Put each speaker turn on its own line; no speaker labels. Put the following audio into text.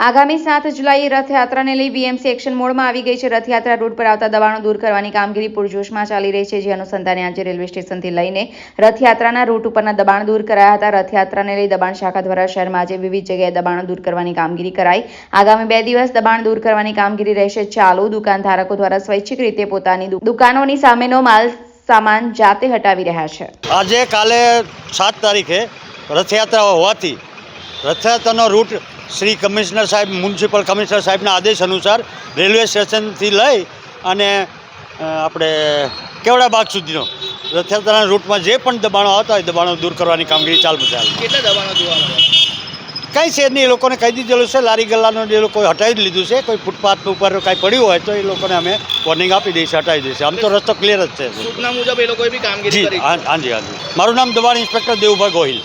આગામી 7 જુલાઈએ રથયાત્રાને લઈ વીએમસી એક્શન મોડમાં આવી ગઈ છે। રથયાત્રા રૂટ પર આવતા દબાણો દૂર કરવાની કામગીરી પૂરજોશમાં ચાલી રહી છે। જે અનુસંધાને આજે રેલવે સ્ટેશનથી લઈને રથયાત્રાના રૂટ ઉપરના દબાણ દૂર કરાયા હતા। રથયાત્રાને લઈ દબાણ શાખા દ્વારા શહેરમાં આજે વિવિધ જગ્યાએ દબાણો દૂર કરવાની કામગીરી કરાઈ। આગામી 2 દિવસ દબાણ દૂર કરવાની કામગીરી રહેશે ચાલુ। દુકાનધારકો દ્વારા સ્વૈચ્છિક રીતે પોતાની દુકાનોની સામેનો માલ સામાન જાતે હટાવી રહ્યા છે।
આજે કાલે 7 તારીખે રથયાત્રા હોવાથી રથયાત્રાનો રૂટ શ્રી કમિશનર સાહેબ મ્યુનિસિપલ કમિશનર સાહેબના આદેશ અનુસાર રેલવે સ્ટેશનથી લઈ અને આપણે કેવડાબાગ સુધીનો રથયાત્રાના રૂટમાં જે પણ દબાણો આવતા હોય દબાણો દૂર કરવાની કામગીરી ચાલુ છે।
કેટલા દબાણો જોવા મળે?
કંઈ છે નહીં, એ લોકોને કહી દીધેલું છે, લારી ગલ્લાનો એ લોકો હટાવી જ લીધું છે। કોઈ ફૂટપાથ ઉપર કાંઈ પડ્યું હોય તો એ લોકોને અમે વોર્નિંગ આપી દઈશું, હટાવી દઈશું। આમ તો રસ્તો ક્લિયર જ છે।
સૂચના મુજબ એ લોકોએ બી કામગીરી કરી?
હાજી હાજી। મારું નામ દબાણ ઇન્સ્પેક્ટર દેવુભાઈ ગોહિલ।